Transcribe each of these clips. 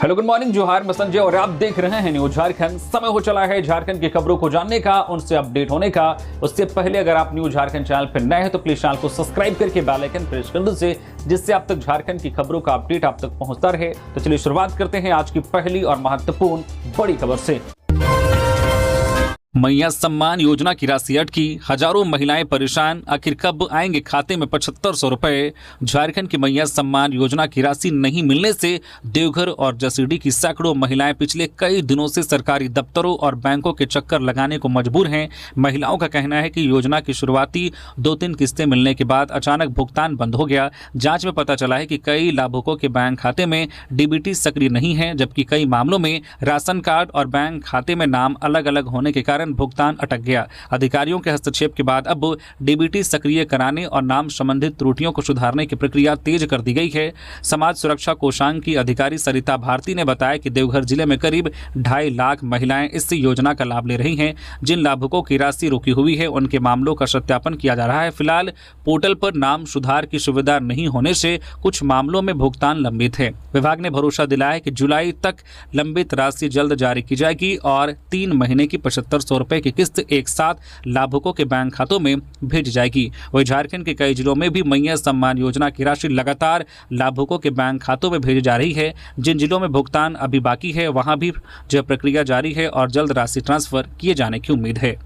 Hello good morning, जोहार, मैं संजय और आप देख रहे हैं न्यूज झारखंड। समय हो चला है झारखंड की खबरों को जानने का, उनसे अपडेट होने का। उससे पहले अगर आप न्यूज झारखंड चैनल पर नए हैं तो प्लीज चैनल को सब्सक्राइब करके बेल आइकन प्रेस कर दीजिए, जिससे आप तक झारखंड की खबरों का अपडेट आप तक पहुंचता रहे। तो चलिए शुरुआत करते हैं आज की पहली और महत्वपूर्ण बड़ी खबर से। मैया सम्मान योजना की राशि अटकी, हजारों महिलाएं परेशान, आखिर कब आएंगे खाते में 7500 रुपए। झारखंड की मैया सम्मान योजना की राशि नहीं मिलने से देवघर और जसीडीह की सैकड़ों महिलाएं पिछले कई दिनों से सरकारी दफ्तरों और बैंकों के चक्कर लगाने को मजबूर हैं। महिलाओं का कहना है कि योजना की शुरुआती 2-3 किस्तें मिलने के बाद अचानक भुगतान बंद हो गया। जांच में पता चला है कि कई लाभुकों के बैंक खाते में डीबीटी सक्रिय नहीं है, जबकि कई मामलों में राशन कार्ड और बैंक खाते में नाम अलग अलग होने के कारण भुगतान अटक गया। अधिकारियों के हस्तक्षेप के बाद अब डीबीटी सक्रिय कराने और नाम संबंधित त्रुटियों को सुधारने की प्रक्रिया तेज कर दी गई है। समाज सुरक्षा कोषांग की अधिकारी सरिता भारती ने बताया कि देवघर जिले में करीब 2.5 लाख महिलाएं इस योजना का लाभ ले रही हैं। जिन लाभुकों की राशि रुकी हुई है उनके मामलों का सत्यापन किया जा रहा है। फिलहाल पोर्टल पर नाम सुधार की सुविधा नहीं होने से कुछ मामलों में भुगतान लंबित है। विभाग ने भरोसा दिलाया कि जुलाई तक लंबित राशि जल्द जारी की जाएगी और 3 महीने की 7500 रुपए की किस्त एक साथ लाभुकों के बैंक खातों में भेज जाएगी। वहीं झारखंड के कई जिलों में भी मैया सम्मान योजना की राशि लगातार लाभुकों के बैंक खातों में भेजी जा रही है। जिन जिलों में भुगतान अभी बाकी है वहां भी जो प्रक्रिया जारी है और जल्द राशि ट्रांसफर किए जाने की उम्मीद है।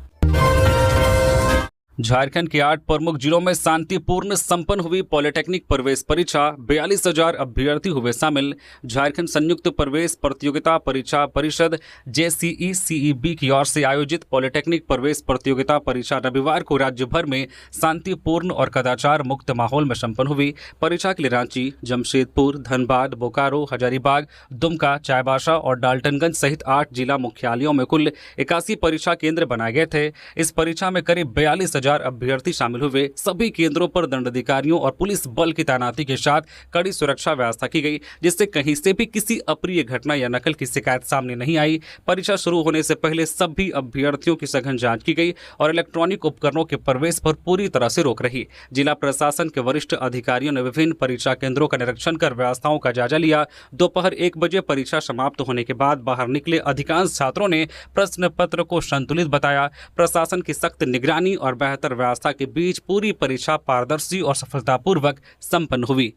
झारखंड के 8 प्रमुख जिलों में शांतिपूर्ण संपन्न हुई पॉलिटेक्निक प्रवेश परीक्षा, 42,000 अभ्यर्थी हुए शामिल। झारखंड संयुक्त प्रवेश प्रतियोगिता परीक्षा परिषद JCE-CEB की ओर से आयोजित पॉलिटेक्निक प्रवेश प्रतियोगिता परीक्षा रविवार को राज्य भर में शांतिपूर्ण और कदाचार मुक्त माहौल में संपन्न हुई। परीक्षा के लिए रांची, जमशेदपुर, धनबाद, बोकारो, हजारीबाग, दुमका, चाईबासा और डाल्टनगंज सहित 8 जिला मुख्यालयों में कुल 81 परीक्षा केंद्र बनाए गए थे। इस परीक्षा में करीब 42,000 अभ्यर्थी शामिल हुए। सभी केंद्रों पर दंडाधिकारियों और पुलिस बल की तैनाती के साथ कड़ी सुरक्षा व्यवस्था की गई, जिससे कहीं से भी किसी अप्रिय घटना या नकल की शिकायत सामने नहीं आई। परीक्षा शुरू होने से पहले सभी अभ्यर्थियों की सघन जांच की गई और इलेक्ट्रॉनिक उपकरणों के प्रवेश पर पूरी तरह से रोक रही। जिला प्रशासन के वरिष्ठ अधिकारियों ने विभिन्न परीक्षा केंद्रों का निरीक्षण कर व्यवस्थाओं का जायजा लिया। दोपहर 1 बजे परीक्षा समाप्त होने के बाद बाहर निकले अधिकांश छात्रों ने प्रश्न पत्र को संतुलित बताया। प्रशासन की सख्त निगरानी और बेहतर व्यवस्था के बीच पूरी परीक्षा पारदर्शी और सफलतापूर्वक संपन्न हुई।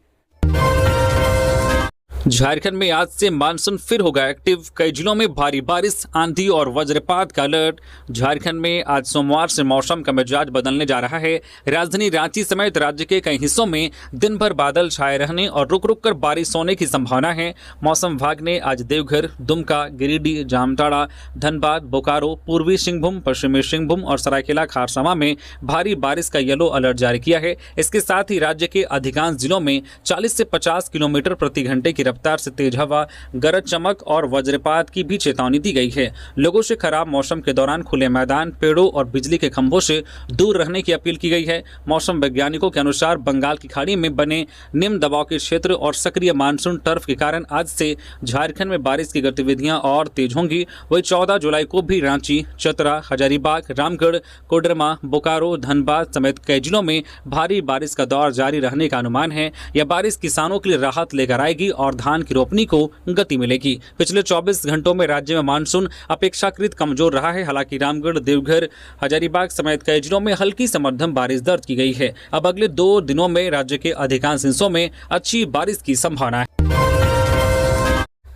झारखंड में आज से मानसून फिर होगा एक्टिव, कई जिलों में भारी बारिश, आंधी और वज्रपात का अलर्ट। झारखंड में आज सोमवार से मौसम का मिजाज बदलने जा रहा है। राजधानी रांची समेत राज्य के कई हिस्सों में दिन भर बादल छाए रहने और रुक रुक कर बारिश होने की संभावना है। मौसम विभाग ने आज देवघर, दुमका, गिरिडीह, जामताड़ा, धनबाद, बोकारो, पूर्वी सिंहभूम, पश्चिमी सिंहभूम और सरायकेला खरसावां में भारी बारिश का येलो अलर्ट जारी किया है। इसके साथ ही राज्य के अधिकांश जिलों में 40 से 50 किलोमीटर प्रति घंटे की रफ्तार से तेज हवा, गरज चमक और वज्रपात की भी चेतावनी दी गई है। लोगों से खराब मौसम के दौरान खुले मैदान, पेड़ों और बिजली के खंभों से दूर रहने की अपील की गई है। मौसम वैज्ञानिकों के अनुसार बंगाल की खाड़ी में बने निम्न दबाव के क्षेत्र और सक्रिय मानसून टर्फ के कारण आज से झारखंड में बारिश की गतिविधियां और तेज होंगी। वही 14 जुलाई को भी रांची, चतरा, हजारीबाग, रामगढ़, कोडरमा, बोकारो, धनबाद समेत कई जिलों में भारी बारिश का दौर जारी रहने का अनुमान है। यह बारिश किसानों के लिए राहत लेकर आएगी और धान की रोपनी को गति मिलेगी। पिछले 24 घंटों में राज्य में मानसून अपेक्षाकृत कमजोर रहा है। हालांकि रामगढ़, देवघर, हजारीबाग समेत कई जिलों में हल्की से मध्यम बारिश दर्ज की गई है। अब अगले 2 दिनों में राज्य के अधिकांश हिस्सों में अच्छी बारिश की संभावना है।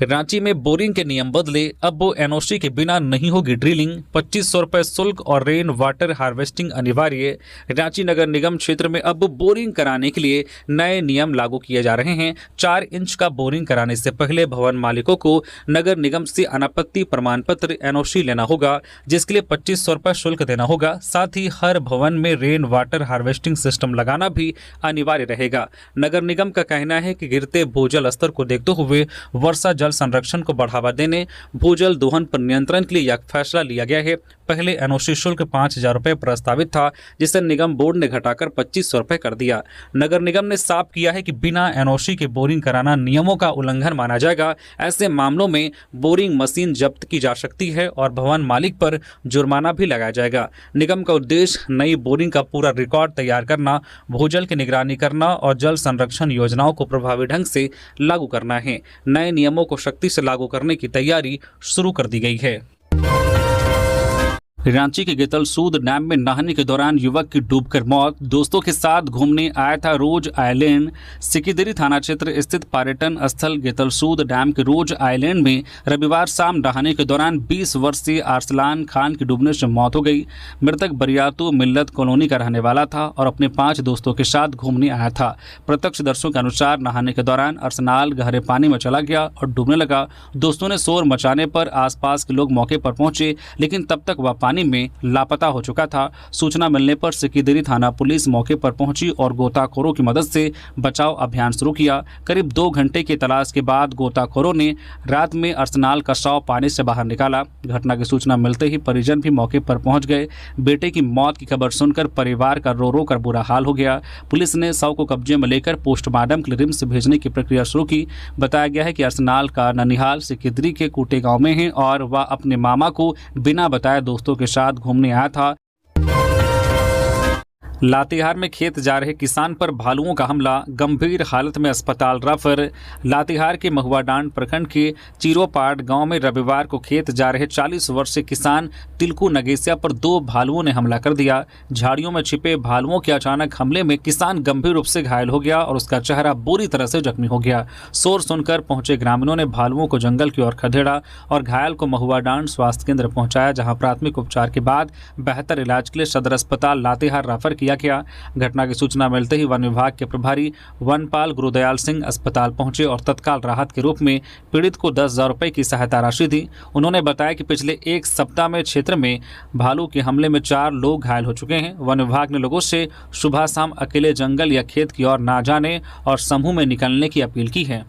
रांची में बोरिंग के नियम बदले, अब वो NOC के बिना नहीं होगी ड्रिलिंग। 2500 रुपए शुल्क और रेन वाटर हार्वेस्टिंग अनिवार्य। रांची नगर निगम क्षेत्र में अब बोरिंग कराने के लिए नए नियम लागू किए जा रहे हैं। 4 इंच का बोरिंग कराने से पहले भवन मालिकों को नगर निगम से अनापत्ति प्रमाण पत्र NOC लेना होगा, जिसके लिए 2500 रुपए शुल्क देना होगा। साथ ही हर भवन में रेन वाटर हार्वेस्टिंग सिस्टम लगाना भी अनिवार्य रहेगा। नगर निगम का कहना है कि गिरते भूजल स्तर को देखते हुए वर्षा जल संरक्षण को बढ़ावा देने, भूजल दोहन पर नियंत्रण के लिए यह फैसला लिया गया है। पहले एनओसी शुल्क 5,000 रुपये प्रस्तावित था, जिसे निगम बोर्ड ने घटाकर 2,500 रुपये कर दिया। नगर निगम ने साफ किया है कि बिना एनओसी के बोरिंग कराना नियमों का उल्लंघन माना जाएगा। ऐसे मामलों में बोरिंग मशीन जब्त की जा सकती है और भवन मालिक पर जुर्माना भी लगाया जाएगा। निगम का उद्देश्य नई बोरिंग का पूरा रिकॉर्ड तैयार करना, भूजल की निगरानी करना और जल संरक्षण योजनाओं को प्रभावी ढंग से लागू करना है। नए नियमों को सख्ती से लागू करने की तैयारी शुरू कर दी गई है। रांची के गेतलसूद डैम में नहाने के दौरान युवक की डूबकर मौत। दोस्तों के साथ घूमने आया था रोज आइलैंड। सिकिदरी थाना क्षेत्र स्थित पर्यटन स्थल गेतलसूद डैम के रोज आइलैंड में रविवार शाम नहाने के दौरान 20 वर्षीय अरसलान खान की डूबने से मौत हो गई। मृतक बरियातू मिल्लत कॉलोनी का रहने वाला था और अपने 5 दोस्तों के साथ घूमने आया था। प्रत्यक्षदर्शियों के अनुसार नहाने के दौरान अरसलान गहरे पानी में चला गया और डूबने लगा। दोस्तों ने शोर मचाने पर आसपास के लोग मौके पर पहुंचे, लेकिन तब तक वह पानी में लापता हो चुका था। सूचना मिलने पर सिकिदरी थाना पुलिस मौके पर पहुंची और गोताखोरों की मदद से बचाव अभियान शुरू किया। करीब 2 घंटे की तलाश के बाद गोताखोरों ने रात में अरसलान का शव पानी से बाहर निकाला। घटना की सूचना मिलते ही परिजन भी मौके पर पहुंच गए। बेटे की मौत की खबर सुनकर परिवार का रो रो कर बुरा हाल हो गया। पुलिस ने शव को कब्जे में लेकर पोस्टमार्टम के लिए रिम्स भेजने की प्रक्रिया शुरू की। बताया गया है कि अरसलान का ननिहाल सिकिदरी के कूटे गांव में है और वह अपने मामा को बिना बताए दोस्तों के साथ घूमने आया था। लातेहार में खेत जा रहे किसान पर भालुओं का हमला, गंभीर हालत में अस्पताल रेफर। लातेहार के महुआडांड प्रखंड के चीरोपाट गांव में रविवार को खेत जा रहे 40 वर्षीय किसान तिलकू नगेसिया पर 2 भालुओं ने हमला कर दिया। झाड़ियों में छिपे भालुओं के अचानक हमले में किसान गंभीर रूप से घायल हो गया और उसका चेहरा बुरी तरह से जख्मी हो गया। शोर सुनकर पहुंचे ग्रामीणों ने भालुओं को जंगल की ओर खदेड़ा और घायल को महुआडांड स्वास्थ्य केंद्र पहुंचाया, जहां प्राथमिक उपचार के बाद बेहतर इलाज के लिए सदर अस्पताल लातेहार रेफर किया गया। घटना की सूचना मिलते ही वन विभाग के प्रभारी वनपाल गुरुदयाल सिंह अस्पताल पहुंचे और तत्काल राहत के रूप में पीड़ित को 10,000 रुपए की सहायता राशि दी। उन्होंने बताया कि पिछले 1 सप्ताह में क्षेत्र में भालू के हमले में 4 लोग घायल हो चुके हैं। वन विभाग ने लोगों से सुबह शाम अकेले जंगल या खेत की ओर ना जाने और समूह में निकलने की अपील की है।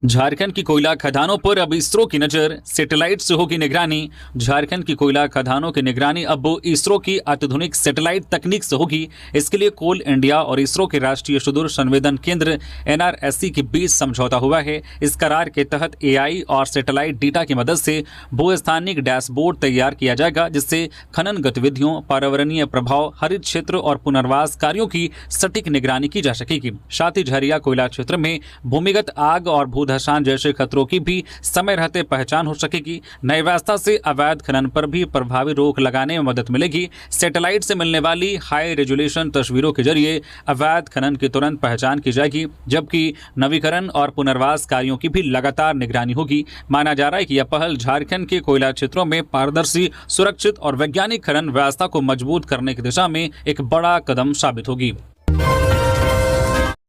झारखंड की कोयला खदानों पर अब इसरो की नजर, सैटेलाइट से होगी निगरानी। झारखंड की कोयला खदानों की निगरानी अब इसरो की अत्याधुनिक सैटेलाइट तकनीक से होगी। इसके लिए कोल इंडिया और इसरो के राष्ट्रीय सुदूर संवेदन केंद्र NRSC के बीच समझौता हुआ है। इस करार के तहत AI और सैटेलाइट डेटा की मदद से भूस्थानिक डैशबोर्ड तैयार किया जाएगा, जिससे खनन गतिविधियों, पर्यावरणीय प्रभाव, हरित क्षेत्र और पुनर्वास कार्यों की सटीक निगरानी की जा सकेगी। साथ ही झरिया कोयला क्षेत्र में भूमिगत आग और धसान जैसे खतरों की भी समय रहते पहचान हो सकेगी। नई व्यवस्था से अवैध खनन पर भी प्रभावी रोक लगाने में मदद मिलेगी। सैटेलाइट से मिलने वाली हाई रेजोल्यूशन तस्वीरों के जरिए अवैध खनन की तुरंत पहचान की जाएगी, जबकि नवीकरण और पुनर्वास कार्यों की भी लगातार निगरानी होगी। माना जा रहा है कि यह पहल झारखंड के कोयला क्षेत्रों में पारदर्शी, सुरक्षित और वैज्ञानिक खनन व्यवस्था को मजबूत करने की दिशा में एक बड़ा कदम साबित होगी।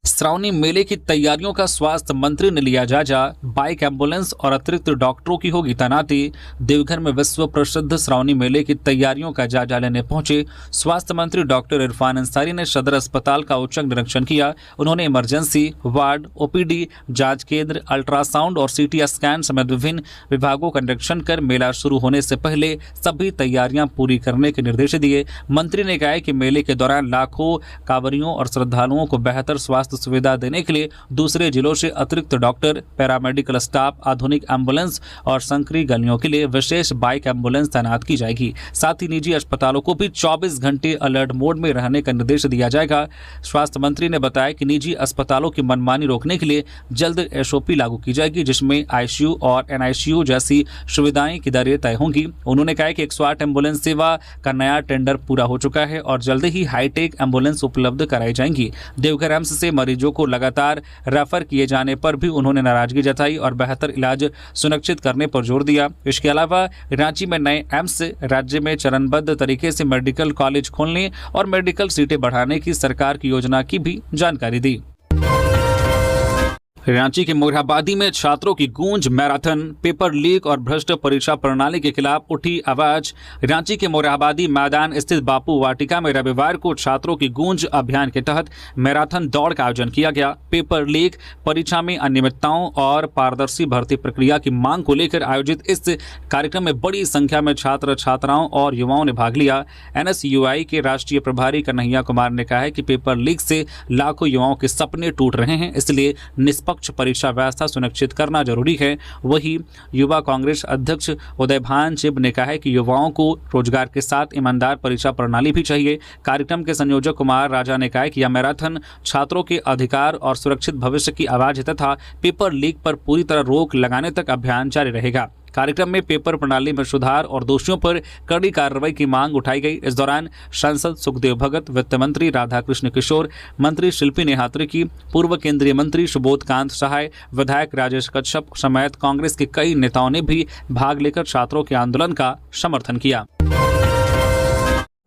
श्रावणी मेले की तैयारियों का स्वास्थ्य मंत्री ने लिया जायजा। बाइक, एम्बुलेंस और अतिरिक्त डॉक्टरों की होगी तैनाती। देवघर में विश्व प्रसिद्ध श्रावणी मेले की तैयारियों का जायजा लेने पहुंचे स्वास्थ्य मंत्री डॉक्टर इरफान अंसारी ने सदर अस्पताल का औचक निरीक्षण किया। उन्होंने इमरजेंसी वार्ड, OPD, जांच केंद्र, अल्ट्रासाउंड और CT स्कैन समेत विभिन्न विभागों का निरीक्षण कर मेला शुरू होने से पहले सभी तैयारियां पूरी करने के निर्देश दिए। मंत्री ने कहा कि मेले के दौरान लाखों कांवरियों और श्रद्धालुओं को बेहतर स्वास्थ्य सुविधा देने के लिए दूसरे जिलों से अतिरिक्त डॉक्टर, पैरामेडिकल स्टाफ, आधुनिक एम्बुलेंस और संकरी गलियों के लिए विशेष बाइक एम्बुलेंस तैनात की जाएगी। साथ ही निजी अस्पतालों को भी 24 घंटे अलर्ट मोड में रहने का निर्देश दिया जाएगा। स्वास्थ्य मंत्री ने बताया कि निजी अस्पतालों की मनमानी रोकने के लिए जल्द SOP लागू की जाएगी, जिसमें ICU और NICU जैसी सुविधाएं की दरें तय होंगी। उन्होंने कहा कि 108 एम्बुलेंस सेवा का नया टेंडर पूरा हो चुका है और जल्द ही हाईटेक एम्बुलेंस उपलब्ध कराई जाएंगी। देवघर एम्स से मरीजों को लगातार रेफर किए जाने पर भी उन्होंने नाराजगी जताई और बेहतर इलाज सुनिश्चित करने पर जोर दिया। इसके अलावा रांची में नए एम्स, राज्य में चरणबद्ध तरीके से मेडिकल कॉलेज खोलने और मेडिकल सीटें बढ़ाने की सरकार की योजना की भी जानकारी दी। रांची के मोरहाबादी में छात्रों की गूंज, मैराथन, पेपर लीक और भ्रष्ट परीक्षा प्रणाली के खिलाफ उठी आवाज। रांची के मोरहाबादी मैदान स्थित बापू वाटिका में रविवार को छात्रों की गूंज अभियान के तहत मैराथन दौड़ का आयोजन किया गया। पेपर लीक, परीक्षा में अनियमितताओं और पारदर्शी भर्ती प्रक्रिया की मांग को लेकर आयोजित इस कार्यक्रम में बड़ी संख्या में छात्र छात्राओं और युवाओं ने भाग लिया। NSUI के राष्ट्रीय प्रभारी कन्हैया कुमार ने कहा है कि पेपर लीक से लाखों युवाओं के सपने टूट रहे हैं, इसलिए निष्पक्ष परीक्षा व्यवस्था सुनिश्चित करना जरूरी है। वहीं युवा कांग्रेस अध्यक्ष उदयभान चिब ने कहा है कि युवाओं को रोजगार के साथ ईमानदार परीक्षा प्रणाली भी चाहिए। कार्यक्रम के संयोजक कुमार राजा ने कहा कि यह मैराथन छात्रों के अधिकार और सुरक्षित भविष्य की आवाज है तथा पेपर लीक पर पूरी तरह रोक लगाने तक अभियान जारी रहेगा। कार्यक्रम में पेपर प्रणाली में सुधार और दोषियों पर कड़ी कार्रवाई की मांग उठाई गई। इस दौरान सांसद सुखदेव भगत, वित्त मंत्री राधाकृष्ण किशोर, मंत्री शिल्पी नेहात्री की, पूर्व केंद्रीय मंत्री सुबोध कांत सहाय, विधायक राजेश कच्छप समेत कांग्रेस के कई नेताओं ने भी भाग लेकर छात्रों के आंदोलन का समर्थन किया।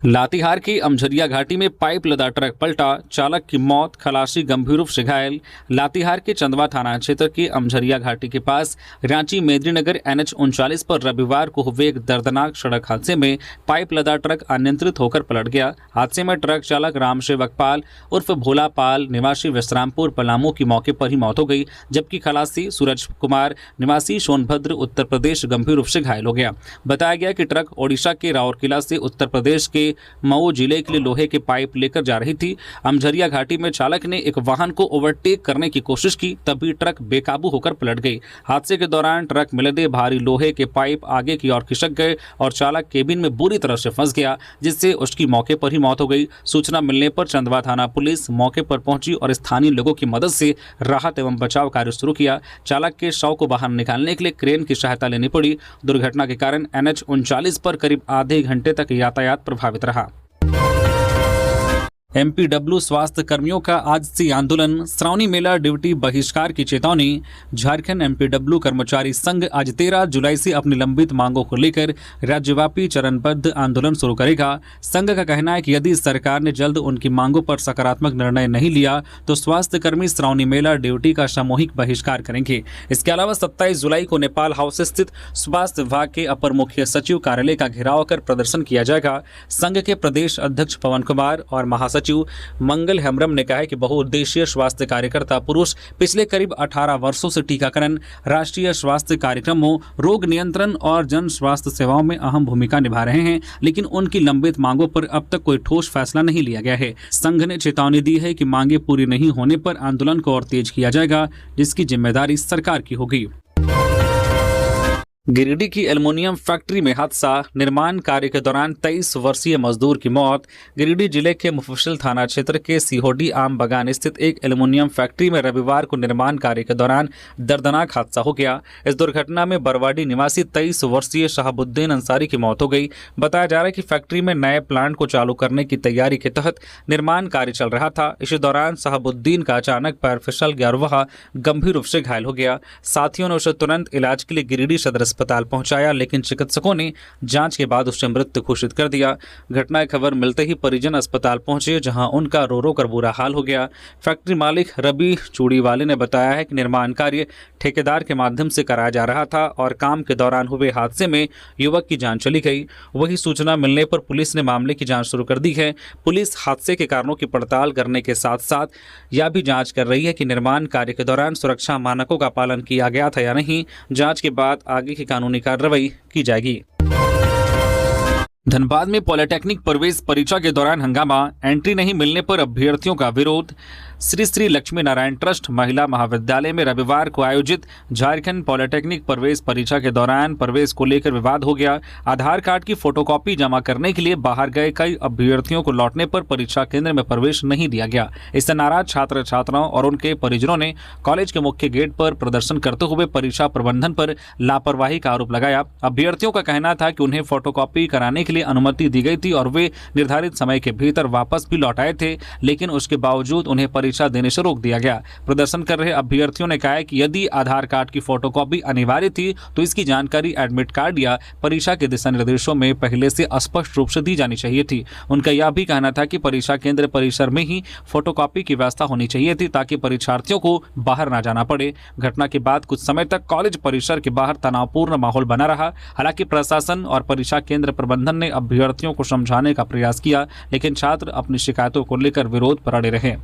लातेहार की अमझरिया घाटी में पाइप लदा ट्रक पलटा, चालक की मौत, खलासी गंभीर रूप से घायल। लातेहार के चंदवा थाना क्षेत्र के अमझरिया घाटी के पास रांची मेदिनीनगर NH-39 पर रविवार को हुए एक दर्दनाक सड़क हादसे में पाइप लदा ट्रक अनियंत्रित होकर पलट गया। हादसे में ट्रक चालक रामसेवक पाल उर्फ भोला पाल निवासी विश्रामपुर पलामू की मौके पर ही मौत हो गई, जबकि खलासी सूरज कुमार निवासी सोनभद्र उत्तर प्रदेश गंभीर रूप से घायल हो गया। बताया गया कि ट्रक ओडिशा के राउरकेला से उत्तर प्रदेश के मऊ जिले के लिए लोहे के पाइप लेकर जा रही थी। अमझरिया घाटी में चालक ने एक वाहन को ओवरटेक करने की कोशिश की, तभी ट्रक बेकाबू होकर पलट गई। हादसे के दौरान ट्रक में लदे भारी लोहे के पाइप आगे की ओर खिसक गए और चालक केबिन में बुरी तरह से फंस गया, जिससे उसकी मौके पर ही मौत हो गई। सूचना मिलने पर चंदवा थाना पुलिस मौके पर पहुंची और स्थानीय लोगों की मदद से राहत एवं बचाव कार्य शुरू किया। चालक के शव को बाहर निकालने के लिए क्रेन की सहायता लेनी पड़ी। दुर्घटना के कारण NH-39 पर करीब आधे घंटे तक यातायात प्रभावित रहा। MPW स्वास्थ्य कर्मियों का आज से आंदोलन, श्रावणी मेला ड्यूटी बहिष्कार की चेतावनी। झारखंड MPW कर्मचारी संघ आज 13 जुलाई से अपनी लंबित मांगों को लेकर राज्यव्यापी चरणबद्ध आंदोलन शुरू करेगा। संघ का कहना है कि यदि सरकार ने जल्द उनकी मांगों पर सकारात्मक निर्णय नहीं लिया तो स्वास्थ्य कर्मी श्रावणी मेला ड्यूटी का सामूहिक बहिष्कार करेंगे। इसके अलावा 27 जुलाई को नेपाल हाउस स्थित स्वास्थ्य विभाग के अपर मुख्य सचिव कार्यालय का घेराव कर प्रदर्शन किया जाएगा। संघ के प्रदेश अध्यक्ष पवन कुमार और महासचिव मंगल हेम्ब्रम ने कहा है कि बहुउद्देशीय स्वास्थ्य कार्यकर्ता पुरुष पिछले करीब 18 वर्षों से टीकाकरण, राष्ट्रीय स्वास्थ्य कार्यक्रमों, रोग नियंत्रण और जन स्वास्थ्य सेवाओं में अहम भूमिका निभा रहे हैं, लेकिन उनकी लंबित मांगों पर अब तक कोई ठोस फैसला नहीं लिया गया है। संघ ने चेतावनी दी है कि मांगे पूरी नहीं होने पर आंदोलन को और तेज किया जाएगा, जिसकी जिम्मेदारी सरकार की होगी। गिरिडीह की एल्युमिनियम फैक्ट्री में हादसा, निर्माण कार्य के दौरान 23 वर्षीय मजदूर की मौत। गिरिडीह जिले के मुफस्सिल थाना क्षेत्र के सिहोडी आम बगान स्थित एक एल्युमिनियम फैक्ट्री में रविवार को निर्माण कार्य के दौरान दर्दनाक हादसा हो गया। इस दुर्घटना में बरवाडी निवासी 23 वर्षीय शहाबुद्दीन अंसारी की मौत हो गई। बताया जा रहा है कि फैक्ट्री में नए प्लांट को चालू करने की तैयारी के तहत निर्माण कार्य चल रहा था। इसी दौरान शहाबुद्दीन का अचानक पैर फिसल गया और वह गंभीर रूप से घायल हो गया। साथियों ने उसे तुरंत इलाज के लिए गिरिडीह सदर अस्पताल पहुंचाया, लेकिन चिकित्सकों ने जांच के बाद उसे मृत घोषित कर दिया। घटना की खबर मिलते ही परिजन अस्पताल पहुंचे, जहां उनका रो रो कर बुरा हाल हो गया। फैक्ट्री मालिक रवि चूड़ीवाले ने बताया है कि निर्माण कार्य ठेकेदार के माध्यम से कराया जा रहा था और काम के दौरान हुए हादसे में युवक की जान चली गई। वही सूचना मिलने पर पुलिस ने मामले की जांच शुरू कर दी है। पुलिस हादसे के कारणों की पड़ताल करने के साथ साथ यह भी जांच कर रही है कि निर्माण कार्य के दौरान सुरक्षा मानकों का पालन किया गया था या नहीं। जांच के बाद आगे की कानूनी कार्रवाई की जाएगी। धनबाद में पॉलिटेक्निक प्रवेश परीक्षा के दौरान हंगामा, एंट्री नहीं मिलने पर अभ्यर्थियों का विरोध। श्री श्री लक्ष्मी नारायण ट्रस्ट महिला महाविद्यालय में रविवार को आयोजित झारखंड पॉलिटेक्निक प्रवेश परीक्षा के दौरान प्रवेश को लेकर विवाद हो गया। आधार कार्ड की फोटोकॉपी जमा करने के लिए बाहर गए कई अभ्यर्थियों को लौटने पर परीक्षा केंद्र में प्रवेश नहीं दिया गया। इससे नाराज छात्र छात्राओं और उनके परिजनों ने कॉलेज के मुख्य गेट पर प्रदर्शन करते हुए परीक्षा प्रबंधन पर लापरवाही का आरोप लगाया। अभ्यर्थियों का कहना था कि उन्हें फोटोकॉपी कराने के लिए अनुमति दी गई थी और वे निर्धारित समय के भीतर वापस भी लौट आए थे, लेकिन उसके बावजूद उन्हें परीक्षा देने से रोक दिया गया। प्रदर्शन कर रहे अभ्यर्थियों ने कहा है कि यदि आधार कार्ड की फोटोकॉपी अनिवार्य थी तो इसकी जानकारी एडमिट कार्ड या परीक्षा के दिशा निर्देशों में पहले से स्पष्ट रूप से दी जानी चाहिए थी। उनका यह भी कहना था कि परीक्षा केंद्र परिसर में ही फोटोकॉपी की व्यवस्था होनी चाहिए थी ताकि परीक्षार्थियों को बाहर ना जाना पड़े। घटना के बाद कुछ समय तक कॉलेज परिसर के बाहर तनावपूर्ण माहौल बना रहा। हालांकि प्रशासन और परीक्षा केंद्र प्रबंधन ने अभ्यर्थियों को समझाने का प्रयास किया, लेकिन छात्र अपनी शिकायतों को लेकर विरोध पर अड़े रहे।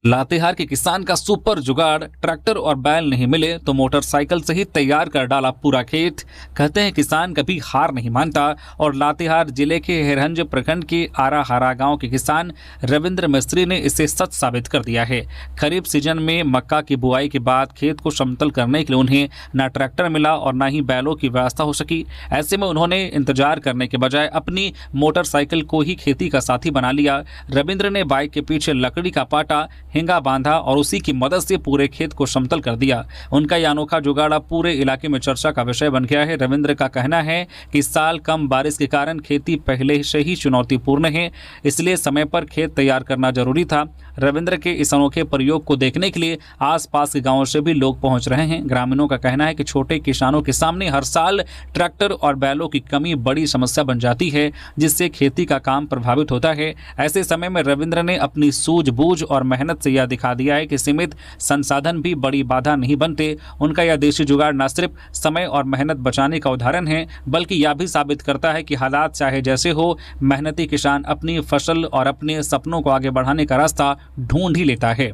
लातेहार के किसान का सुपर जुगाड़, ट्रैक्टर और बैल नहीं मिले तो मोटरसाइकिल से ही तैयार कर डाला पूरा खेत। कहते हैं किसान कभी हार नहीं मानता और लातेहार जिले के हिरहंज प्रखंड के आरा हारा गांव के किसान रविंद्र मिस्त्री ने इसे सच साबित कर दिया है। खरीफ सीजन में मक्का की बुआई के बाद खेत को समतल करने के लिए उन्हें न ट्रैक्टर मिला और न ही बैलों की व्यवस्था हो सकी। ऐसे में उन्होंने इंतजार करने के बजाय अपनी मोटरसाइकिल को ही खेती का साथी बना लिया। रविंद्र ने बाइक के पीछे लकड़ी का पाटा हिंगा बांधा और उसी की मदद से पूरे खेत को समतल कर दिया। उनका यह अनोखा जुगाड़ अब पूरे इलाके में चर्चा का विषय बन गया है। रविंद्र का कहना है कि इस साल कम बारिश के कारण खेती पहले से ही चुनौतीपूर्ण है, इसलिए समय पर खेत तैयार करना जरूरी था। रविंद्र के इस अनोखे प्रयोग को देखने के लिए आसपास के गांवों से भी लोग पहुंच रहे हैं। ग्रामीणों का कहना है कि छोटे किसानों के सामने हर साल ट्रैक्टर और बैलों की कमी बड़ी समस्या बन जाती है, जिससे खेती का काम प्रभावित होता है। ऐसे समय में रविंद्र ने अपनी सूझबूझ और मेहनत से यह दिखा दिया है कि सीमित संसाधन भी बड़ी बाधा नहीं बनते। उनका यह देशी जुगाड़ न सिर्फ समय और मेहनत बचाने का उदाहरण है, बल्कि यह भी साबित करता है कि हालात चाहे जैसे हो, मेहनती किसान अपनी फसल और अपने सपनों को आगे बढ़ाने का रास्ता ढूंढ ही लेता है।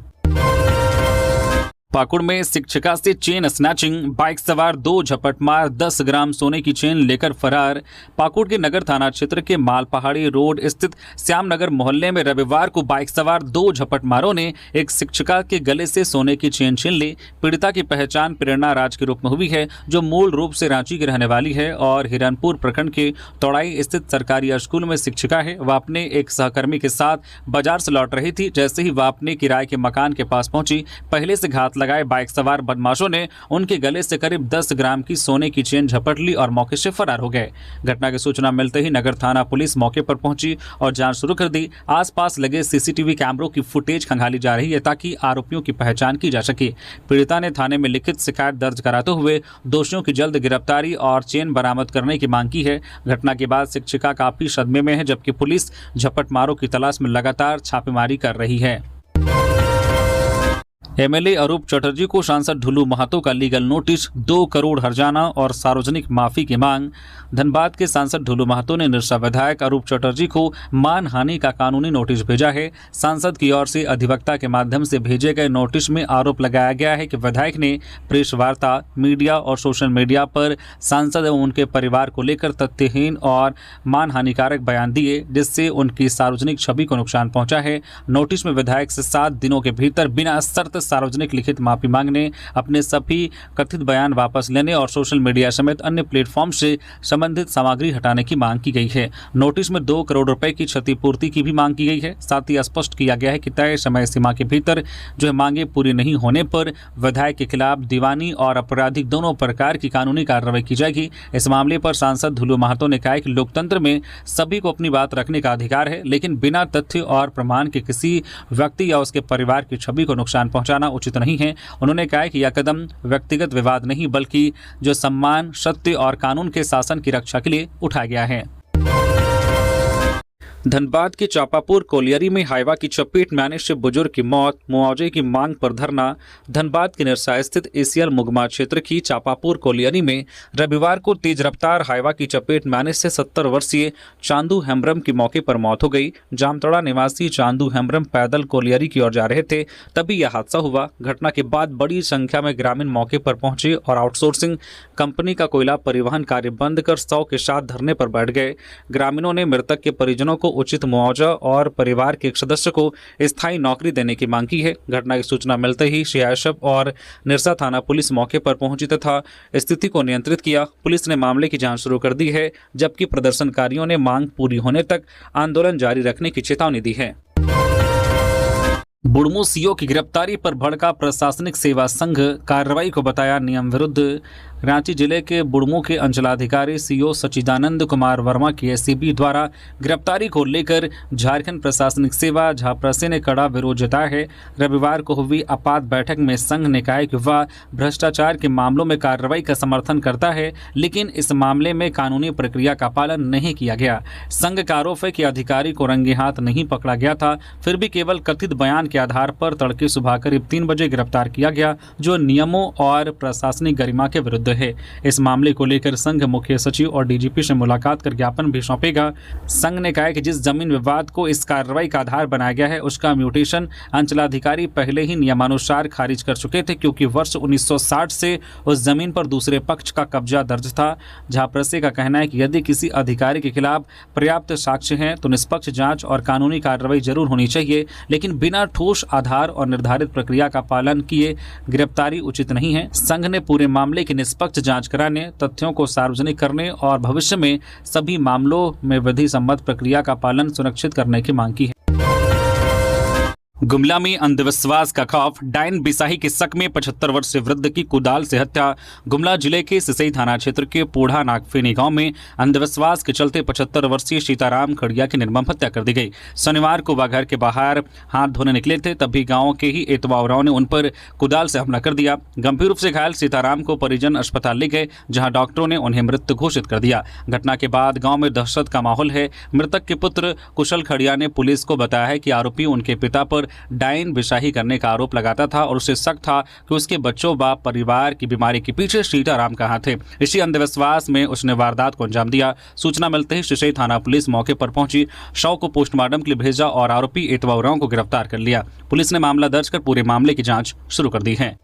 पाकुड़ में शिक्षिका से चेन स्नैचिंग, बाइक सवार 2 झपटमार 10 ग्राम सोने की चेन लेकर फरार। पाकुड़ के नगर थाना क्षेत्र के मालपहाड़ी रोड स्थित श्यामनगर मोहल्ले में रविवार को बाइक सवार 2 झपटमारों ने एक शिक्षिका के गले से सोने की चेन छीन ली। पीड़िता की पहचान प्रेरणा राज के रूप में हुई है, जो मूल रूप से रांची की रहने वाली है और हिरनपुर प्रखंड के तोड़ाई स्थित सरकारी स्कूल में शिक्षिका है। वह अपने एक सहकर्मी के साथ बाजार से लौट रही थी। जैसे ही वह अपने किराए के मकान के पास पहुंची, पहले से घात लगाए बाइक सवार बदमाशों ने उनके गले से करीब 10 ग्राम की सोने की चेन झपट ली और मौके से फरार हो गए। घटना की सूचना मिलते ही नगर थाना पुलिस मौके पर पहुंची और जांच शुरू कर दी। आसपास लगे सीसीटीवी कैमरों की फुटेज खंगाली जा रही है ताकि आरोपियों की पहचान की जा सके। पीड़िता ने थाने में लिखित शिकायत दर्ज कराते हुए दोषियों की जल्द गिरफ्तारी और चेन बरामद करने की मांग की है। घटना के बाद शिक्षिका काफी सदमे में है, जबकि पुलिस झपटमारों की तलाश में लगातार छापेमारी कर रही है। एमएलए अरूप चटर्जी को सांसद ढुलू महतो का लीगल नोटिस, 2 करोड़ हर्जाना और सार्वजनिक माफी की मांग। धनबाद के सांसद ढुलू महतो ने निरसा विधायक अरूप चटर्जी को मानहानि का कानूनी नोटिस भेजा है। सांसद की ओर से अधिवक्ता के माध्यम से भेजे गए नोटिस में आरोप लगाया गया है कि विधायक ने प्रेस वार्ता, मीडिया और सोशल मीडिया पर सांसद एवं उनके परिवार को लेकर तथ्यहीन और मानहानिकारक बयान दिए, जिससे उनकी सार्वजनिक छवि को नुकसान पहुंचा है। नोटिस में विधायक से 7 दिनों के भीतर बिना शर्त सार्वजनिक लिखित माफी मांगने, अपने सभी कथित बयान वापस लेने और सोशल मीडिया समेत अन्य प्लेटफॉर्म से संबंधित सामग्री हटाने की मांग की गई है। नोटिस में 2 करोड़ रुपए की क्षतिपूर्ति की भी मांग की गई है। साथ ही स्पष्ट किया गया है कि तय समय सीमा के भीतर जो मांगे पूरी नहीं होने पर विधायक के खिलाफ दीवानी और आपराधिक दोनों प्रकार की कानूनी कार्रवाई की जाएगी। इस मामले पर सांसद ढुलू महतो ने कहा कि लोकतंत्र में सभी को अपनी बात रखने का अधिकार है, लेकिन बिना तथ्य और प्रमाण के किसी व्यक्ति या उसके परिवार की छवि को नुकसान पहुंचाना उचित नहीं है। उन्होंने कहा कि यह कदम व्यक्तिगत विवाद नहीं, बल्कि जो सम्मान, सत्य और कानून के शासन की रक्षा के लिए उठाया गया है। धनबाद के चापापुर कोलियरी में हाईवा की चपेट में आने से बुजुर्ग की मौत, मुआवजे की मांग पर धरना। धनबाद के निरसा स्थित एसीएल मुगमा क्षेत्र की चापापुर कोलियरी में रविवार को तेज रफ्तार हाईवा की चपेट में आने से 70 वर्षीय चांदू हेम्ब्रम की मौके पर मौत हो गई। जामतड़ा निवासी चांदू हेम्ब्रम पैदल कोलियरी की ओर जा रहे थे, तभी यह हादसा हुआ। घटना के बाद बड़ी संख्या में ग्रामीण मौके पर पहुंचे और आउटसोर्सिंग कंपनी का कोयला परिवहन कार्य बंद कर 100 के साथ धरने पर बैठ गए। ग्रामीणों ने मृतक के परिजनों को उचित मुआवजा और परिवार के एक सदस्य को स्थायी नौकरी देने की मांग की है। घटना की सूचना मिलते ही सीआईएसएफ और निरसा थाना पुलिस मौके पर पहुंची तथा स्थिति को नियंत्रित किया। पुलिस ने मामले की जांच शुरू कर दी है, जबकि प्रदर्शनकारियों ने मांग पूरी होने तक आंदोलन जारी रखने की चेतावनी दी है। बुढ़मू सीओ की गिरफ्तारी पर भड़का प्रशासनिक सेवा संघ, कार्रवाई को बताया नियम विरुद्ध। रांची जिले के बुढ़मू के अंचलाधिकारी सीओ सच्चिदानंद कुमार वर्मा की एसीबी द्वारा गिरफ्तारी को लेकर झारखंड प्रशासनिक सेवा झाप्रसे ने कड़ा विरोध जताया है। रविवार को हुई आपात बैठक में संघ ने कहा कि वह भ्रष्टाचार के मामलों में कार्रवाई का समर्थन करता है, लेकिन इस मामले में कानूनी प्रक्रिया का पालन नहीं किया गया। संघ का आरोप है कि अधिकारी को रंगे हाथ नहीं पकड़ा गया था, फिर भी केवल कथित बयान के आधार पर तड़के सुबह करीब 3 बजे गिरफ्तार किया गया, जो नियमों और प्रशासनिक गरिमा के विरुद्ध है। इस मामले को लेकर संघ मुख्य सचिव और डीजीपी से मुलाकात कर ज्ञापन भी सौंपेगा। संघ ने कहा कि जिस जमीन विवाद को इस कार्रवाई का आधार बनाया गया है, उसका म्यूटेशन अंचलाधिकारी पहले ही नियमानुसार खारिज कर चुके थे, क्योंकि वर्ष 1960 से उस जमीन पर दूसरे पक्ष का कब्जा दर्ज था। झाप्रसे का कहना है कि यदि किसी अधिकारी के खिलाफ पर्याप्त साक्ष्य हैं तो निष्पक्ष जांच और कानूनी कार्रवाई जरूर होनी चाहिए, लेकिन बिना ठोस आधार और निर्धारित प्रक्रिया का पालन किए गिरफ्तारी उचित नहीं है। संघ ने पूरे मामले की निष्पक्ष जांच कराने, तथ्यों को सार्वजनिक करने और भविष्य में सभी मामलों में विधि सम्मत प्रक्रिया का पालन सुनिश्चित करने की मांग की है। गुमला में अंधविश्वास का खौफ, डायन बिसाही के शक में 75 वर्षीय वृद्ध की कुदाल से हत्या। गुमला जिले के सिसई थाना क्षेत्र के पोढ़ा नागफेनी गांव में अंधविश्वास के चलते 75 वर्षीय सीताराम खड़िया की निर्मम हत्या कर दी गई। शनिवार को वह घर के बाहर हाथ धोने निकले थे, तभी गांव के ही एतवाओं ने उन पर कुदाल से हमला कर दिया। गंभीर रूप से घायल सीताराम को परिजन अस्पताल ले गए, जहाँ डॉक्टरों ने उन्हें मृत घोषित कर दिया। घटना के बाद गाँव में दहशत का माहौल है। मृतक के पुत्र कुशल खड़िया ने पुलिस को बताया है कि आरोपी उनके पिता पर डायन बिसाही करने का आरोप लगाता था और उसे शक था कि उसके बच्चों व परिवार की बीमारी के पीछे सीताराम का हाथ है। इसी अंधविश्वास में उसने वारदात को अंजाम दिया। सूचना मिलते ही सिसई थाना पुलिस मौके पर पहुंची, शव को पोस्टमार्टम के लिए भेजा और आरोपी एतवाओं को गिरफ्तार कर लिया। पुलिस ने मामला दर्ज कर पूरे मामले की जाँच शुरू कर दी है।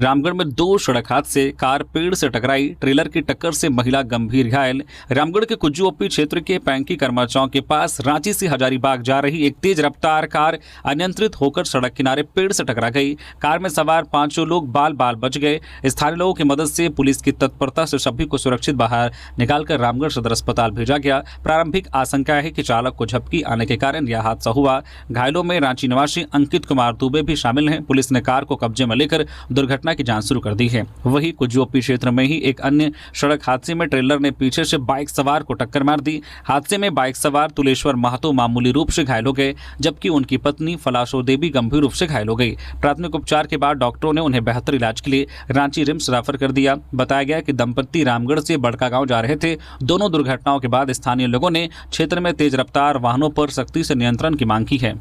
रामगढ़ में 2 सड़क हादसे, कार पेड़ से टकराई, ट्रेलर की टक्कर से महिला गंभीर घायल। रामगढ़ के कुज्जू ओपी क्षेत्र के पैंकी कर्मा चौक के पास रांची से हजारीबाग जा रही एक तेज रफ्तार कार अनियंत्रित होकर सड़क किनारे पेड़ से टकरा गई। कार में सवार 5 लोग बाल बाल बच गए। स्थानीय लोगों की मदद से पुलिस की तत्परता से सभी को सुरक्षित बाहर निकालकर रामगढ़ सदर अस्पताल भेजा गया। प्रारंभिक आशंका है कि चालक को झपकी आने के कारण यह हादसा हुआ। घायलों में रांची निवासी अंकित कुमार दुबे भी शामिल हैं। पुलिस ने कार को कब्जे में लेकर दुर्घटना की जांच शुरू कर दी है। वहीं कुज्जोपी क्षेत्र में ही एक अन्य सड़क हादसे में ट्रेलर ने पीछे से बाइक सवार को टक्कर मार दी। हादसे में बाइक सवार तुलेश्वर महतो मामूली रूप से घायल हो गए, जबकि उनकी पत्नी फलाशो देवी गंभीर रूप से घायल हो गई। प्राथमिक उपचार के बाद डॉक्टरों ने उन्हें बेहतर इलाज के लिए रांची रिम्स रेफर कर दिया। बताया गया कि दंपत्ति रामगढ़ से बड़कागांव जा रहे थे। दोनों दुर्घटनाओं के बाद स्थानीय लोगों ने क्षेत्र में तेज रफ्तार वाहनों पर सख्ती से नियंत्रण की मांग की है।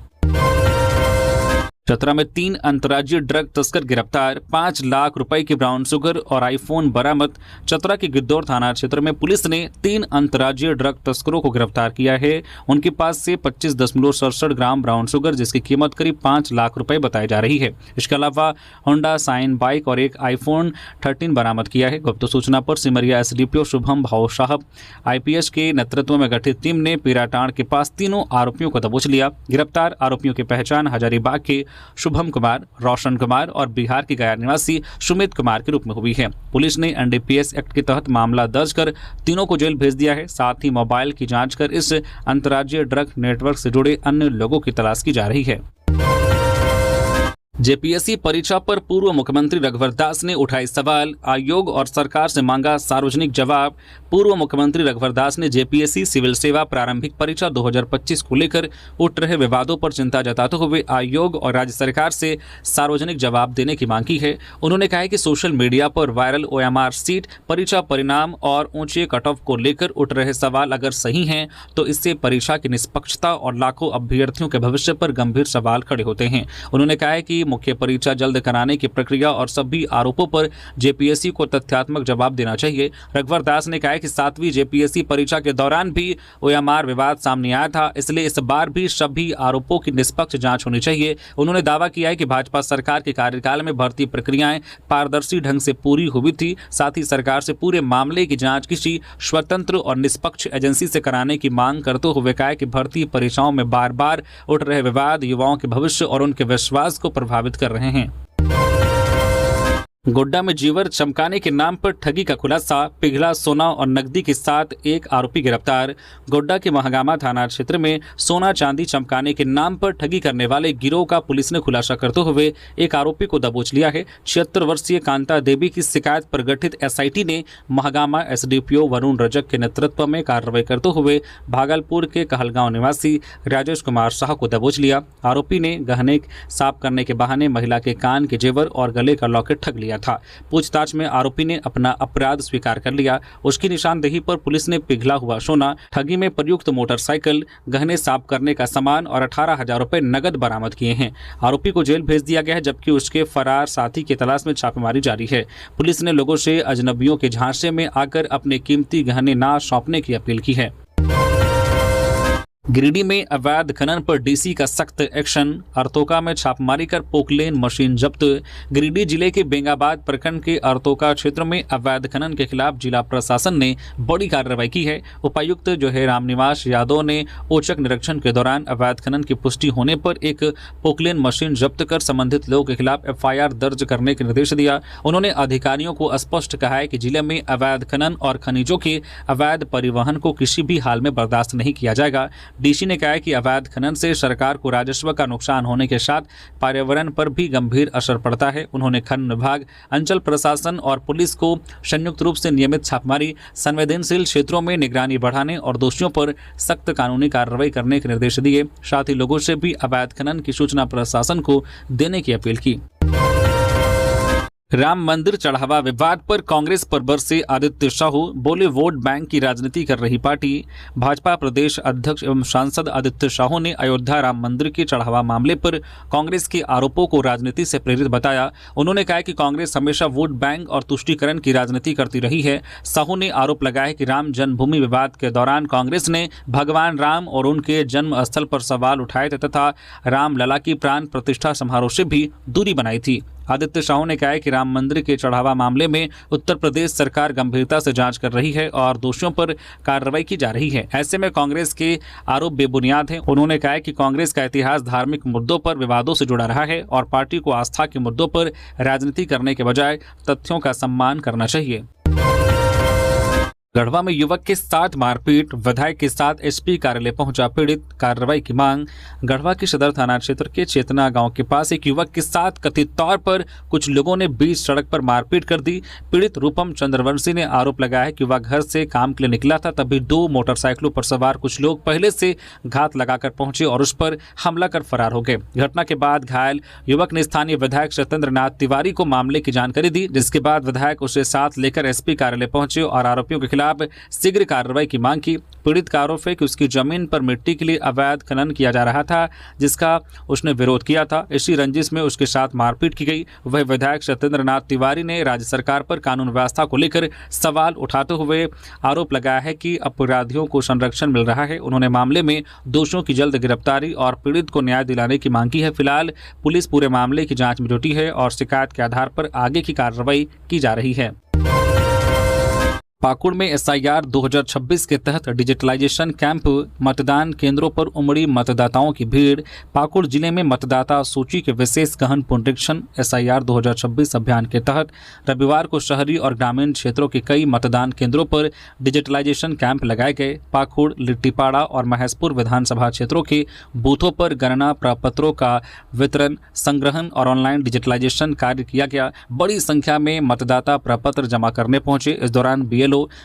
चतरा में 3 अंतर्राज्यीय ड्रग तस्कर गिरफ्तार, 5 लाख रुपए की ब्राउन शुगर और आईफोन बरामद। चतरा के गिद्धौर थाना क्षेत्र में पुलिस ने 3 अंतर्राज्यीय ड्रग तस्करों को गिरफ्तार किया है। उनके पास से 25.67 ग्राम ब्राउन शुगर, जिसकी कीमत करीब 5 लाख रुपए बताई जा रही है। इसके अलावा होंडा साइन बाइक और एक आईफोन 13 बरामद किया है। गुप्त सूचना पर सिमरिया एसडीपीओ शुभम भाव साहब आईपीएस के नेतृत्व में गठित टीम ने पीराटांड के पास तीनों आरोपियों को दबोच लिया। गिरफ्तार आरोपियों की पहचान हजारीबाग के शुभम कुमार, रोशन कुमार और बिहार के गया निवासी सुमित कुमार के रूप में हुई है। पुलिस ने एनडीपीएस एक्ट के तहत मामला दर्ज कर तीनों को जेल भेज दिया है। साथ ही मोबाइल की जांच कर इस अंतर्राज्यीय ड्रग नेटवर्क से जुड़े अन्य लोगों की तलाश की जा रही है। जेपीएससी परीक्षा पर पूर्व मुख्यमंत्री रघुवर दास ने उठाए सवाल, आयोग और सरकार से मांगा सार्वजनिक जवाब। पूर्व मुख्यमंत्री रघुवर दास ने जेपीएससी सिविल सेवा प्रारंभिक परीक्षा 2025 को लेकर उठ रहे विवादों पर चिंता जताते हुए आयोग और राज्य सरकार से सार्वजनिक जवाब देने की मांग की है। उन्होंने कहा है कि सोशल मीडिया पर वायरल ओएमआर सीट, परीक्षा परिणाम और ऊंचे कट ऑफ को लेकर उठ रहे सवाल अगर सही हैं तो इससे परीक्षा की निष्पक्षता और लाखों अभ्यर्थियों के भविष्य पर गंभीर सवाल खड़े होते हैं। उन्होंने कहा है कि मुख्य परीक्षा जल्द कराने की प्रक्रिया और सभी आरोपों पर जेपीएससी को तथ्यात्मक जवाब देना चाहिए। रघुवर दास ने कहा कि 7वीं जेपीएससी परीक्षा के दौरान भी ओएमआर विवाद सामने आया था, इसलिए इस बार भी सभी आरोपों की निष्पक्ष जांच होनी चाहिए। उन्होंने दावा किया है कि भाजपा सरकार के कार्यकाल में भर्ती प्रक्रियाएं पारदर्शी ढंग से पूरी हुई थी। साथ ही सरकार से पूरे मामले की जांच किसी स्वतंत्र और निष्पक्ष एजेंसी से कराने की मांग करते हुए कहा कि भर्ती परीक्षाओं में बार बार उठ रहे विवाद युवाओं के भविष्य और उनके विश्वास को प्रभावित कर रहे हैं। गोड्डा में जेवर चमकाने के नाम पर ठगी का खुलासा, पिघला सोना और नकदी के साथ एक आरोपी गिरफ्तार। गोड्डा के महागामा थाना क्षेत्र में सोना चांदी चमकाने के नाम पर ठगी करने वाले गिरोह का पुलिस ने खुलासा करते हुए एक आरोपी को दबोच लिया है। 76 वर्षीय कांता देवी की शिकायत पर गठित एसआईटी ने महागामा एसडीपीओ वरुण रजक के नेतृत्व में कार्रवाई करते हुए भागलपुर के कहलगांव निवासी राजेश कुमार शाह को दबोच लिया। आरोपी ने गहने साफ करने के बहाने महिला के कान के जेवर और गले का लॉकेट ठग लिया था। पूछताछ में आरोपी ने अपना अपराध स्वीकार कर लिया। उसकी निशानदेही पर पुलिस ने पिघला हुआ सोना, ठगी में प्रयुक्त मोटरसाइकिल, गहने साफ करने का सामान और 18,000 रुपए नगद बरामद किए हैं। आरोपी को जेल भेज दिया गया है, जबकि उसके फरार साथी की तलाश में छापेमारी जारी है। पुलिस ने लोगों से अजनबियों के झांसे में आकर अपने कीमती गहने ना सौंपने की अपील की है। गिरिडीह में अवैध खनन पर डीसी का सख्त एक्शन, अरतोका में छापेमारी कर पोकलेन मशीन जब्त। गिरिडीह जिले के बेंगाबाद प्रखंड के अरतोका क्षेत्र में अवैध खनन के खिलाफ जिला प्रशासन ने बड़ी कार्रवाई की है। उपायुक्त रामनिवास यादव ने औचक निरीक्षण के दौरान अवैध खनन की पुष्टि होने पर एक पोकलेन मशीन जब्त कर संबंधित लोगों के खिलाफ एफआईआर दर्ज करने के निर्देश दिया। उन्होंने अधिकारियों को स्पष्ट कहा है कि जिले में अवैध खनन और खनिजों के अवैध परिवहन को किसी भी हाल में बर्दाश्त नहीं किया जाएगा। डीसी ने कहा कि अवैध खनन से सरकार को राजस्व का नुकसान होने के साथ पर्यावरण पर भी गंभीर असर पड़ता है। उन्होंने खनन विभाग, अंचल प्रशासन और पुलिस को संयुक्त रूप से नियमित छापेमारी, संवेदनशील क्षेत्रों में निगरानी बढ़ाने और दोषियों पर सख्त कानूनी कार्रवाई करने के निर्देश दिए। साथ ही लोगों से भी अवैध खनन की सूचना प्रशासन को देने की अपील की। राम मंदिर चढ़ावा विवाद पर कांग्रेस पर बरसे आदित्य साहू, बोले वोट बैंक की राजनीति कर रही पार्टी। भाजपा प्रदेश अध्यक्ष एवं सांसद आदित्य साहू ने अयोध्या राम मंदिर के चढ़ावा मामले पर कांग्रेस के आरोपों को राजनीति से प्रेरित बताया। उन्होंने कहा कि कांग्रेस हमेशा वोट बैंक और तुष्टीकरण की राजनीति करती रही है। साहू ने आरोप लगाया कि राम जन्मभूमि विवाद के दौरान कांग्रेस ने भगवान राम और उनके जन्म स्थल पर सवाल उठाए थे तथा रामलला की प्राण प्रतिष्ठा समारोह से भी दूरी बनाई थी। आदित्य साहू ने कहा कि राम मंदिर के चढ़ावा मामले में उत्तर प्रदेश सरकार गंभीरता से जांच कर रही है और दोषियों पर कार्रवाई की जा रही है। ऐसे में कांग्रेस के आरोप बेबुनियाद हैं। उन्होंने कहा कि कांग्रेस का इतिहास धार्मिक मुद्दों पर विवादों से जुड़ा रहा है और पार्टी को आस्था के मुद्दों पर राजनीति करने के बजाय तथ्यों का सम्मान करना चाहिए। गढ़वा में युवक के साथ मारपीट, विधायक के साथ एसपी कार्यालय पहुंचा पीड़ित, कार्रवाई की मांग। गढ़वा के सदर थाना क्षेत्र के चेतना गांव के पास एक युवक के साथ कथित तौर पर कुछ लोगों ने बीच सड़क पर मारपीट कर दी। पीड़ित रूपम चंद्रवंशी ने आरोप लगाया है कि वह घर से काम के लिए निकला था, तभी 2 मोटरसाइकिलों पर सवार कुछ लोग पहले से घात लगाकर पहुंचे और उस पर हमला कर फरार हो गए। घटना के बाद घायल युवक ने स्थानीय विधायक सत्येंद्र नाथ तिवारी को मामले की जानकारी दी, जिसके बाद विधायक उसे साथ लेकर एसपी कार्यालय पहुंचे और आरोपियों के खिलाफ शीघ्र कार्रवाई की मांग की। पीड़ित का आरोप है कि उसकी जमीन पर मिट्टी के लिए अवैध खनन किया जा रहा था, जिसका उसने विरोध किया था। इसी रंजिश में उसके साथ मारपीट की गई। वह विधायक सत्येंद्र नाथ तिवारी ने राज्य सरकार पर कानून व्यवस्था को लेकर सवाल उठाते हुए आरोप लगाया है कि अपराधियों को संरक्षण मिल रहा है। उन्होंने मामले में दोषियों की जल्द गिरफ्तारी और पीड़ित को न्याय दिलाने की मांग की है। फिलहाल पुलिस पूरे मामले की जाँच में जुटी है और शिकायत के आधार पर आगे की कार्रवाई की जा रही है। पाकुड़ में एसआईआर 2026 के तहत डिजिटलाइजेशन कैंप, मतदान केंद्रों पर उमड़ी मतदाताओं की भीड़। पाकुड़ जिले में मतदाता सूची के विशेष गहन पुनरीक्षण एसआईआर 2026 अभियान के तहत रविवार को शहरी और ग्रामीण क्षेत्रों के कई मतदान केंद्रों पर डिजिटलाइजेशन कैंप लगाए गए। पाकुड़, लिट्टीपाड़ा और महेशपुर विधानसभा क्षेत्रों के बूथों पर गणना प्रपत्रों का वितरण, संग्रहण और ऑनलाइन डिजिटलाइजेशन कार्य किया गया। बड़ी संख्या में मतदाता प्रपत्र जमा करने पहुंचे। इस दौरान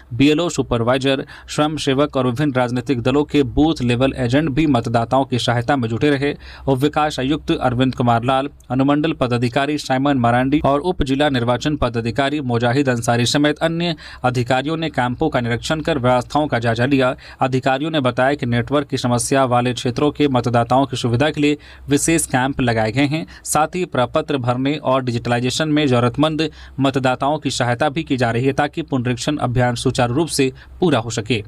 बीएलओ, सुपरवाइजर, स्वयं सेवक और विभिन्न राजनीतिक दलों के बूथ लेवल एजेंट भी मतदाताओं की सहायता में जुटे रहे। उप विकास आयुक्त अरविंद कुमार लाल, अनुमंडल पदाधिकारी साइमन मरांडी और उप जिला निर्वाचन पदाधिकारी मुजाहिद अंसारी समेत अन्य अधिकारियों ने कैंपों का निरीक्षण कर व्यवस्थाओं का जायजा लिया। अधिकारियों ने बताया कि नेटवर्क की समस्या वाले क्षेत्रों के मतदाताओं की सुविधा के लिए विशेष कैंप लगाए गए हैं। साथ ही प्रपत्र भरने और डिजिटलाइजेशन में जरूरतमंद मतदाताओं की सहायता भी की जा रही है ताकि पुनरीक्षण अभियान सुचारू रूप से पूरा हो सके।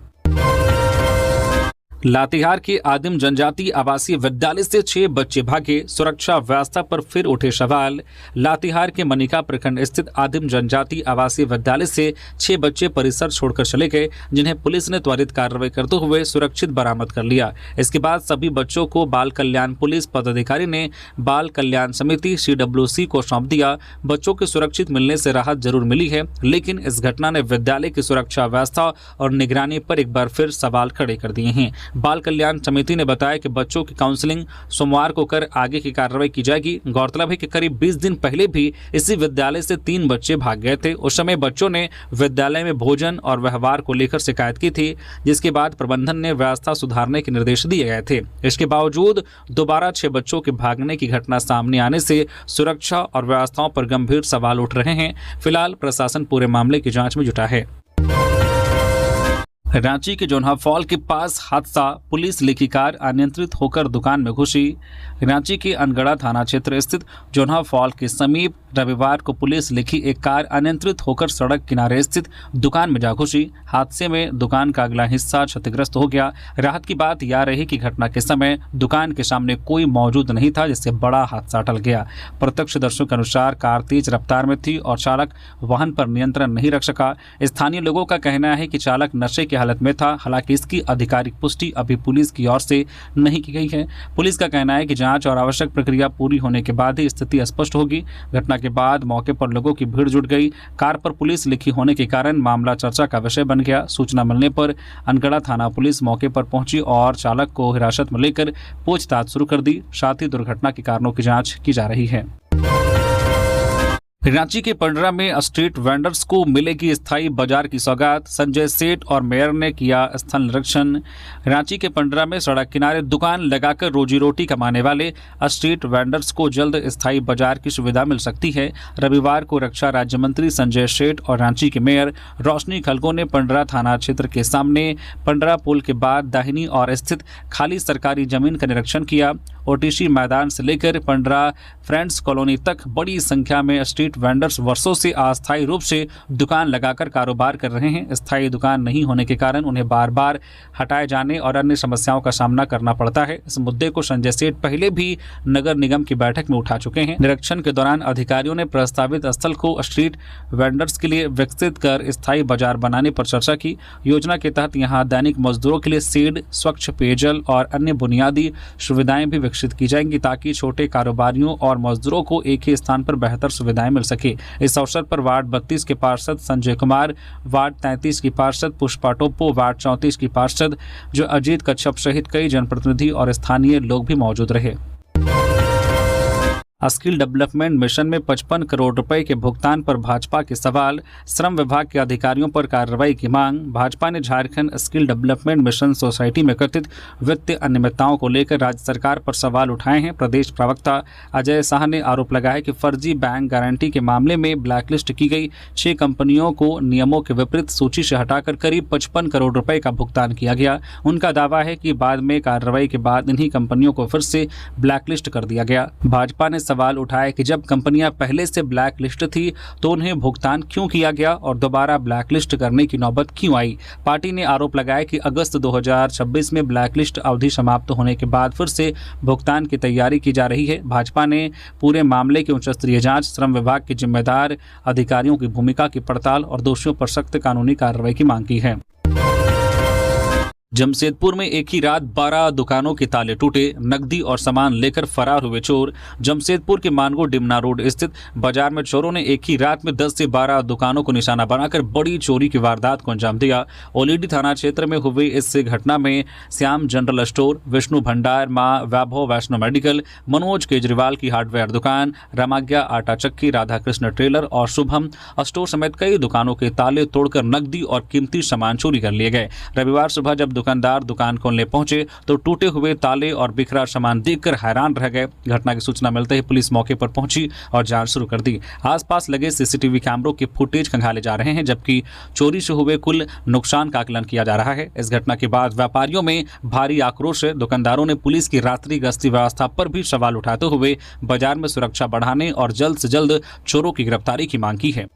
लातेहार के आदिम जनजाति आवासीय विद्यालय से 6 बच्चे भागे, सुरक्षा व्यवस्था पर फिर उठे सवाल। लातेहार के मनिका प्रखंड स्थित आदिम जनजाति आवासीय विद्यालय से 6 बच्चे परिसर छोड़कर चले गए, जिन्हें पुलिस ने त्वरित कार्रवाई करते हुए सुरक्षित बरामद कर लिया। इसके बाद सभी बच्चों को बाल कल्याण पुलिस पदाधिकारी ने बाल कल्याण समिति CWC को सौंप दिया। बच्चों के सुरक्षित मिलने से राहत जरूर मिली है, लेकिन इस घटना ने विद्यालय की सुरक्षा व्यवस्था और निगरानी पर एक बार फिर सवाल खड़े कर दिए हैं। बाल कल्याण समिति ने बताया कि बच्चों की काउंसलिंग सोमवार को कर आगे की कार्रवाई की जाएगी। गौरतलब है कि करीब 20 दिन पहले भी इसी विद्यालय से 3 बच्चे भाग गए थे। उस समय बच्चों ने विद्यालय में भोजन और व्यवहार को लेकर शिकायत की थी, जिसके बाद प्रबंधन ने व्यवस्था सुधारने के निर्देश दिए गए थे। इसके बावजूद दोबारा 6 बच्चों के भागने की घटना सामने आने से सुरक्षा और व्यवस्थाओं पर गंभीर सवाल उठ रहे हैं। फिलहाल प्रशासन पूरे मामले की जांच में जुटा है। रांची के जोन्हा फॉल के पास हादसा, पुलिस लेखी कार अनियंत्रित होकर दुकान में घुसी। रांची के अनगढ़ा थाना क्षेत्र स्थित जोन्हा फॉल के समीप रविवार को पुलिस लेखी एक कार अनियंत्रित होकर सड़क किनारे स्थित दुकान में जा घुसी। हादसे में दुकान का अगला हिस्सा क्षतिग्रस्त हो गया। राहत की बात यह रही कि घटना के समय दुकान के सामने कोई मौजूद नहीं था, जिससे बड़ा हादसा टल गया। प्रत्यक्षदर्शियों के अनुसार कार तेज रफ्तार में थी और चालक वाहन पर नियंत्रण नहीं रख सका। स्थानीय लोगों का कहना है कि चालक नशे की हालत में था। हालांकि इसकी आधिकारिक पुष्टि अभी पुलिस की ओर से नहीं की गई है। पुलिस का कहना है कि जांच और आवश्यक प्रक्रिया पूरी होने के बाद ही स्थिति स्पष्ट होगी। घटना के बाद मौके पर लोगों की भीड़ जुट गई। कार पर पुलिस लिखी होने के कारण मामला चर्चा का विषय बन गया। सूचना मिलने पर अनगढ़ा थाना पुलिस मौके पर पहुंची और चालक को हिरासत में लेकर पूछताछ शुरू कर दी। साथ ही दुर्घटना के कारणों की जांच की जा रही है। रांची के पंडरा में स्ट्रीट वेंडर्स को मिलेगी स्थायी बाजार की सौगात, संजय सेठ और मेयर ने किया स्थल निरीक्षण। रांची के पंडरा में सड़क किनारे दुकान लगाकर रोजी रोटी कमाने वाले स्ट्रीट वेंडर्स को जल्द स्थायी बाजार की सुविधा मिल सकती है। रविवार को रक्षा राज्य मंत्री संजय सेठ और रांची के मेयर रोशनी खलको ने पंडरा थाना क्षेत्र के सामने पंडरा पुल के बाद दाहिनी ओर स्थित खाली सरकारी जमीन का निरीक्षण किया। OTC मैदान से लेकर पंडरा फ्रेंड्स कॉलोनी तक बड़ी संख्या में स्ट्रीट वेंडर्स वर्षों से अस्थायी रूप से दुकान लगाकर कारोबार कर रहे हैं। स्थायी दुकान नहीं होने के कारण उन्हें बार बार हटाए जाने और अन्य समस्याओं का सामना करना पड़ता है। इस मुद्दे को संजय सेठ पहले भी नगर निगम की बैठक में उठा चुके हैं। निरीक्षण के दौरान अधिकारियों ने प्रस्तावित स्थल को स्ट्रीट वेंडर्स के लिए विकसित कर स्थायी बाजार बनाने पर चर्चा की। योजना के तहत यहाँ दैनिक मजदूरों के लिए शेड, स्वच्छ पेयजल और अन्य बुनियादी सुविधाएं भी विकसित की जाएंगी, ताकि छोटे कारोबारियों और मजदूरों को एक ही स्थान पर बेहतर सुविधाएं मिल सके। इस अवसर पर वार्ड 32 के पार्षद संजय कुमार, वार्ड 33 की पार्षद पुष्पा टोप्पो, वार्ड 34 की पार्षद जो अजीत कच्छप सहित कई जनप्रतिनिधि और स्थानीय लोग भी मौजूद रहे। स्किल डेवलपमेंट मिशन में 55 करोड़ रुपए के भुगतान पर भाजपा के सवाल, श्रम विभाग के अधिकारियों पर कार्रवाई की मांग। भाजपा ने Jharkhand skill development mission society में कथित वित्तीय अनियमितताओं को लेकर राज्य सरकार पर सवाल उठाए हैं। प्रदेश प्रवक्ता अजय शाह ने आरोप लगाया कि फर्जी बैंक गारंटी के मामले में ब्लैकलिस्ट की गई 6 कंपनियों को नियमों के विपरीत सूची से हटाकर करीब 55 करोड़ रुपए का भुगतान किया गया। उनका दावा है कि बाद में कार्रवाई के बाद इन्हीं कंपनियों को फिर से ब्लैकलिस्ट कर दिया गया। भाजपा ने सवाल उठाया कि जब कंपनियां पहले से ब्लैक लिस्ट थी तो उन्हें भुगतान क्यों किया गया और दोबारा ब्लैक लिस्ट करने की नौबत क्यों आई। पार्टी ने आरोप लगाया कि अगस्त 2026 में ब्लैक लिस्ट अवधि समाप्त होने के बाद फिर से भुगतान की तैयारी की जा रही है। भाजपा ने पूरे मामले की उच्च स्तरीय जांच, श्रम विभाग के जिम्मेदार अधिकारियों की भूमिका की पड़ताल और दोषियों पर सख्त कानूनी कार्रवाई की मांग की है। जमशेदपुर में एक ही रात 12 दुकानों के ताले टूटे, नकदी और सामान लेकर फरार हुए चोर। जमशेदपुर के मानगो डिमना रोड स्थित बाजार में चोरों ने एक ही रात में 10 से 12 दुकानों को निशाना बनाकर बड़ी चोरी की वारदात को अंजाम दिया। ओलीडी थाना क्षेत्र में हुई इस घटना में श्याम जनरल स्टोर, विष्णु भंडार, मां वैभव वैष्णो मेडिकल, मनोज केजरीवाल की हार्डवेयर दुकान, रामाज्ञा आटा चक्की, राधा कृष्ण ट्रेलर और शुभम स्टोर समेत कई दुकानों के ताले तोड़कर नकदी और कीमती सामान चोरी कर लिए गए। रविवार सुबह जब दुकानदार दुकान खोलने पहुंचे तो टूटे हुए ताले और बिखरा सामान देखकर हैरान रह गए। घटना की सूचना मिलते ही पुलिस मौके पर पहुंची और जांच शुरू कर दी। आसपास लगे सीसीटीवी कैमरों के फुटेज खंगाले जा रहे हैं, जबकि चोरी से हुए कुल नुकसान का आकलन किया जा रहा है। इस घटना के बाद व्यापारियों में भारी आक्रोश है। दुकानदारों ने पुलिस की रात्रि गश्ती व्यवस्था पर भी सवाल उठाते हुए बाजार में सुरक्षा बढ़ाने और जल्द से जल्द चोरों की गिरफ्तारी की मांग की है।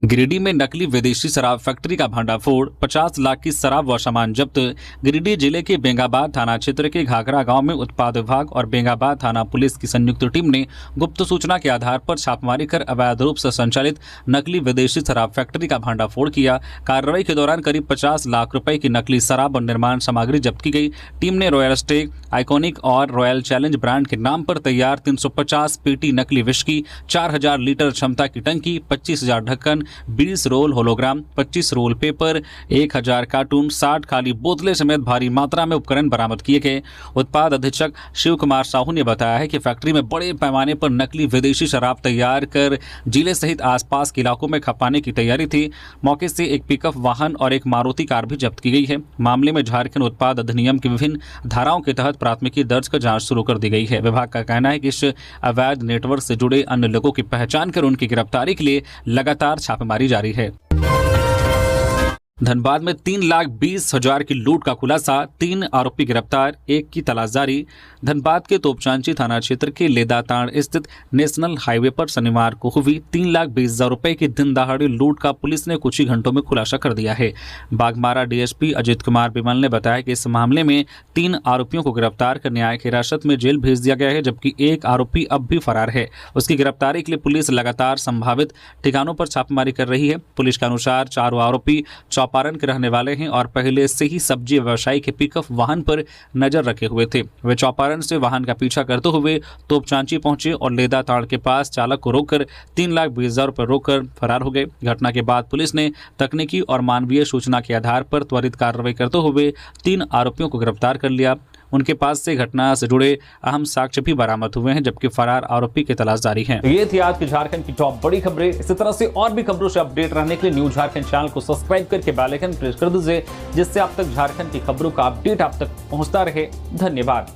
गिरिडीह में नकली विदेशी शराब फैक्ट्री का भंडाफोड़, 50 लाख की शराब व सामान जब्त। गिरिडीह जिले के बेंगाबाद थाना क्षेत्र के घाघरा गांव में उत्पाद विभाग और बेंगाबाद थाना पुलिस की संयुक्त टीम ने गुप्त सूचना के आधार पर छापेमारी कर अवैध रूप से संचालित नकली विदेशी शराब फैक्ट्री का भंडाफोड़ किया। कार्रवाई के दौरान करीब 50 लाख रुपए की नकली शराब और निर्माण सामग्री जब्त की गई। टीम ने रॉयल स्टेक, आइकॉनिक और रॉयल चैलेंज ब्रांड के नाम पर तैयार 350 पेटी नकली विस्की, 4000 लीटर क्षमता की टंकी, 25,000 ढक्कन, 20 roll hologram, 25 roll paper, 1000 carton, 60 खाली बोतलें समेत भारी मात्रा में उपकरण बरामद किए गए। उत्पाद अधीक्षक शिव कुमार साहू ने बताया है कि फैक्ट्री में बड़े पैमाने पर नकली विदेशी शराब तैयार कर जिले सहित आसपास के इलाकों में खपाने की तैयारी थी। मौके से एक पिकअप वाहन और एक मारुति कार भी जब्त की गई है। मामले में झारखंड उत्पाद अधिनियम की विभिन्न धाराओं के तहत प्राथमिकी दर्ज कर जांच शुरू कर दी गई है। विभाग का कहना है कि इस अवैध नेटवर्क से जुड़े अन्य लोगों की पहचान कर उनकी गिरफ्तारी के लिए लगातार छापेमारी जारी है। धनबाद में 3,20,000 की लूट का खुलासा, 3 आरोपी गिरफ्तार, 1 की तलाश जारी। धनबाद के तोपचांची थाना क्षेत्र के लेदाताड़ स्थित नेशनल हाईवे पर शनिवार को हुई 3,20,000 रुपए की दिन दहाड़े लूट का पुलिस ने कुछ ही घंटों में खुलासा कर दिया है। बागमारा डीएसपी अजित कुमार बिमल ने बताया कि इस मामले में 3 आरोपियों को गिरफ्तार कर न्यायिक हिरासत में जेल भेज दिया गया है, जबकि एक आरोपी अब भी फरार है। उसकी गिरफ्तारी के लिए पुलिस लगातार संभावित ठिकानों पर छापेमारी कर रही है। पुलिस के अनुसार चारों आरोपी चौपारण के रहने वाले हैं और पहले से ही सब्जी व्यवसायी के पिकअप वाहन पर नजर रखे हुए थे। वे चौपारण से वाहन का पीछा करते हुए तोपचांची पहुंचे और लेदाताड़ के पास चालक को रोककर 3,20,000 रुपये रोककर फरार हो गए। घटना के बाद पुलिस ने तकनीकी और मानवीय सूचना के आधार पर त्वरित कार्रवाई करते हुए 3 आरोपियों को गिरफ्तार कर लिया। उनके पास से घटना से जुड़े अहम साक्ष्य भी बरामद हुए हैं, जबकि फरार आरोपी की तलाश जारी है। ये थी आज की झारखंड की टॉप बड़ी खबरें। इसी तरह से और भी खबरों से अपडेट रहने के लिए न्यूज झारखंड चैनल को सब्सक्राइब करके बेल आइकन प्रेस कर दीजिए, जिससे आप तक झारखंड की खबरों का अपडेट आप तक पहुंचता रहे। धन्यवाद।